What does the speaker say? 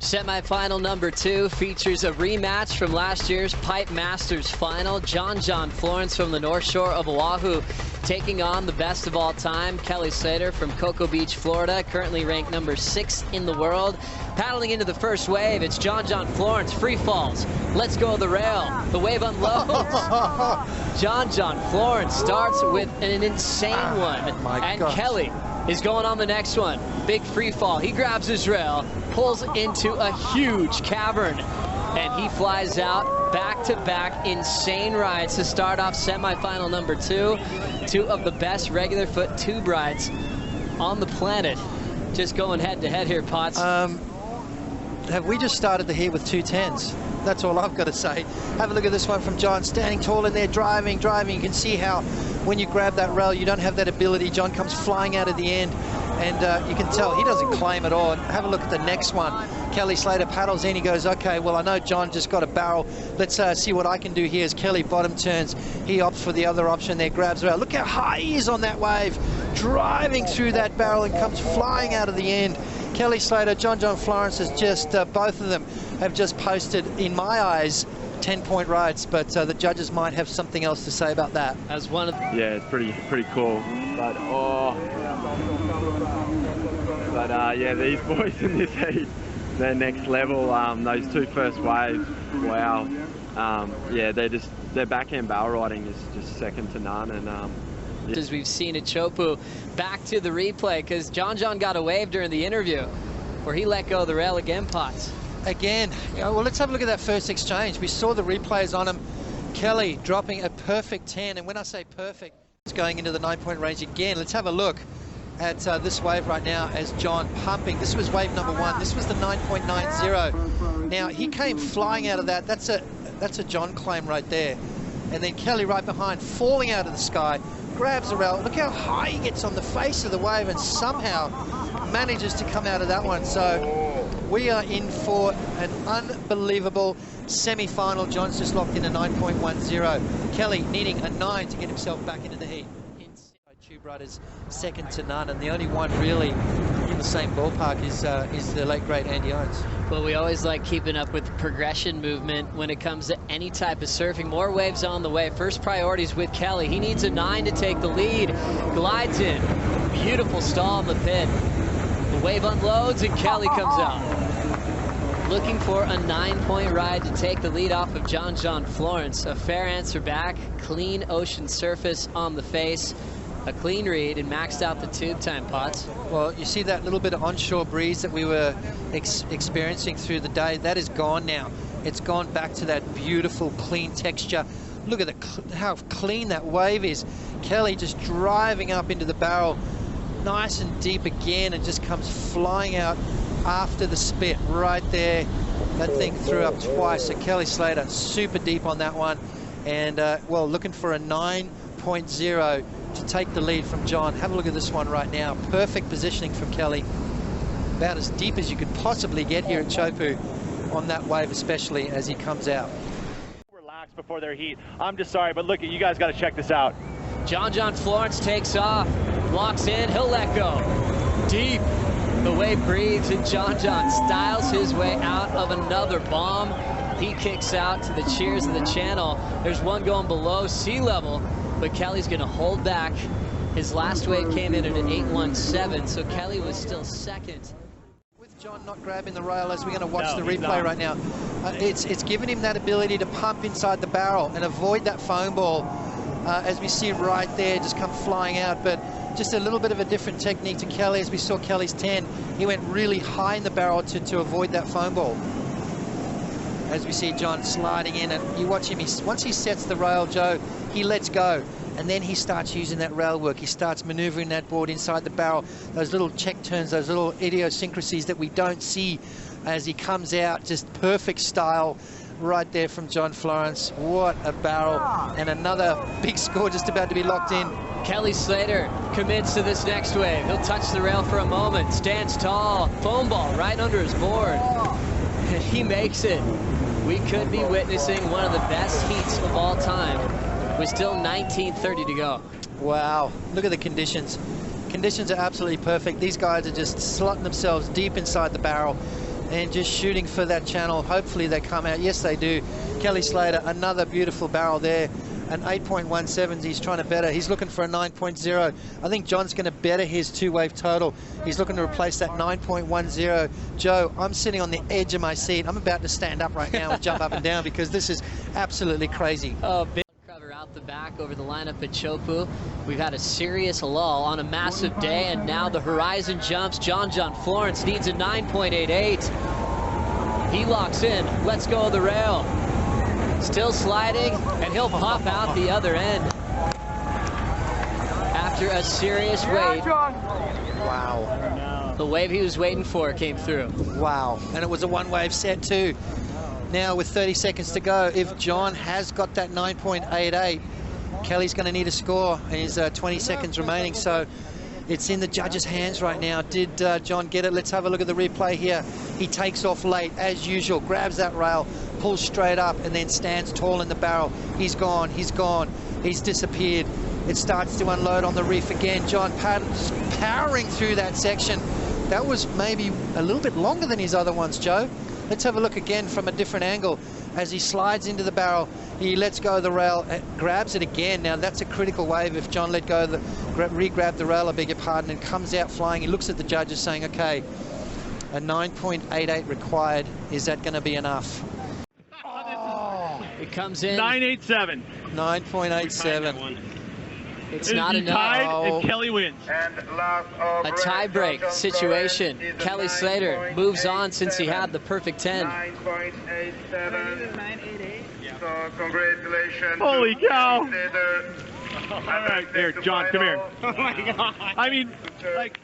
Semifinal number 2 features a rematch from last year's Pipe Masters final. John Florence from the North Shore of Oahu taking on the best of all time, Kelly Slater from Cocoa Beach, Florida, currently ranked number 6 in the world. Paddling into the first wave, it's John Florence, free falls. Let's go the rail. The wave unloads. John Florence starts with an insane one. And gosh. Kelly is going on the next one. Big free fall. He grabs his rail, pulls into a huge cavern, and he flies out back-to-back insane rides to start off semifinal number 2. Two of the best regular foot tube rides on the planet. Just going head-to-head here, Potts. Have we just started the heat with 210s? That's all I've got to say. Have a look at this one from John, standing tall in there, driving. You can see how when you grab that rail, you don't have that ability. John comes flying out of the end, and you can tell he doesn't claim at all. And have a look at the next one. Kelly Slater paddles in. He goes, okay, well, I know John just got a barrel. Let's see what I can do here. As Kelly bottom turns, he opts for the other option there, grabs rail. Look how high he is on that wave, driving through that barrel and comes flying out of the end. Kelly Slater, John Florence has just, both of them have just posted, in my eyes, 10-point rides, but the judges might have something else to say about that. As one of yeah, it's pretty cool. But yeah, these boys in this heat, they're next level. Those two first waves, wow. Yeah, their backhand barrel riding is just second to none. And yeah. As we've seen at Chopu, back to the replay, because John got a wave during the interview where he let go of the rail again, Potts. Again, well, let's have a look at that first exchange. We saw the replays on him. Kelly dropping a perfect 10, and when I say perfect, it's going into the 9-point range again. Let's have a look at this wave right now as John pumping. This was wave number 1. This was the 9.90. Now, he came flying out of that. That's a John claim right there. And then Kelly right behind, falling out of the sky, grabs the rail. Look how high he gets on the face of the wave and somehow manages to come out of that one. So we are in for an unbelievable semi-final. John's just locked in a 9.10. Kelly needing a 9 to get himself back into the heat. Tube riders second to none, and the only one really in the same ballpark is the late great Andy Owens. Well, we always like keeping up with progression movement when it comes to any type of surfing. More waves on the way. First priorities with Kelly. He needs a 9 to take the lead. Glides in. Beautiful stall in the pit. The wave unloads and Kelly comes out. Looking for a 9-point ride to take the lead off of John Florence. A fair answer back. Clean ocean surface on the face. A clean read and maxed out the tube time, Potts. Well, you see that little bit of onshore breeze that we were experiencing through the day. That is gone now. It's gone back to that beautiful, clean texture. Look at how clean that wave is. Kelly just driving up into the barrel, nice and deep again, and just comes flying out after the spit right there. That thing threw up twice. So Kelly Slater super deep on that one, and well, looking for a 9.0 to take the lead from John. Have a look at this one right now. Perfect positioning from Kelly. About as deep as you could possibly get here at Chopu on that wave, especially as he comes out. Relax before their heat. I'm just sorry, but look, you guys got to check this out. John Florence takes off, locks in, he'll let go. Deep. The wave breathes, and John styles his way out of another bomb. He kicks out to the cheers of the channel. There's one going below sea level, but Kelly's going to hold back. His last wave came in at an 8.17, so Kelly was still second. With John not grabbing the rail, as we're going to watch the replay right now, it's given him that ability to pump inside the barrel and avoid that foam ball, as we see right there, just come flying out. But just a little bit of a different technique to Kelly, as we saw Kelly's 10. He went really high in the barrel to avoid that foam ball. As we see John sliding in, and you watch him, once he sets the rail, Joe, he lets go, and then he starts using that rail work. He starts maneuvering that board inside the barrel, those little check turns, those little idiosyncrasies that we don't see as he comes out. Just perfect style right there from John Florence. What a barrel, and another big score just about to be locked in. Kelly Slater commits to this next wave. He'll touch the rail for a moment, stands tall, foam ball right under his board, and he makes it. We could be witnessing one of the best heats of all time with still 19:30 to go. Wow, look at the conditions. Conditions are absolutely perfect. These guys are just slotting themselves deep inside the barrel, and just shooting for that channel. Hopefully they come out. Yes, they do. Kelly Slater, another beautiful barrel there. An 8.17, he's trying to better. He's looking for a 9.0. I think John's going to better his two-wave total. He's looking to replace that 9.10. Joe, I'm sitting on the edge of my seat. I'm about to stand up right now and jump up and down because this is absolutely crazy. Oh, big cover out the back over the lineup at Chopu. We've had a serious lull on a massive day, and now the horizon jumps. John Florence needs a 9.88. He locks in. Let's go the rail. Still sliding, and he'll pop out the other end after a serious wait. Wow. The wave he was waiting for came through. Wow. And it was a one-wave set too. Now with 30 seconds to go, if John has got that 9.88, Kelly's going to need a score. He's 20 seconds remaining, so it's in the judges' hands right now. Did John get it? Let's have a look at the replay here. He takes off late, as usual, grabs that rail, pulls straight up, and then stands tall in the barrel. He's gone, he's disappeared. It starts to unload on the reef again. John powering through that section. That was maybe a little bit longer than his other ones, Joe. Let's have a look again from a different angle. As he slides into the barrel, he lets go of the rail, grabs it again. Now that's a critical wave. If John let go of the, re-grab the rail, I beg your pardon, and comes out flying, he looks at the judges saying, okay, a 9.88 required. Is that going to be enough? It comes in 9.87. 9.87. It's not enough. Tied, and Kelly wins. A tie-break situation. Kelly Slater moves on since he had the perfect 10. 9.88. So congratulations. Holy cow. All right, here, John, come here. Oh my God. I mean, like,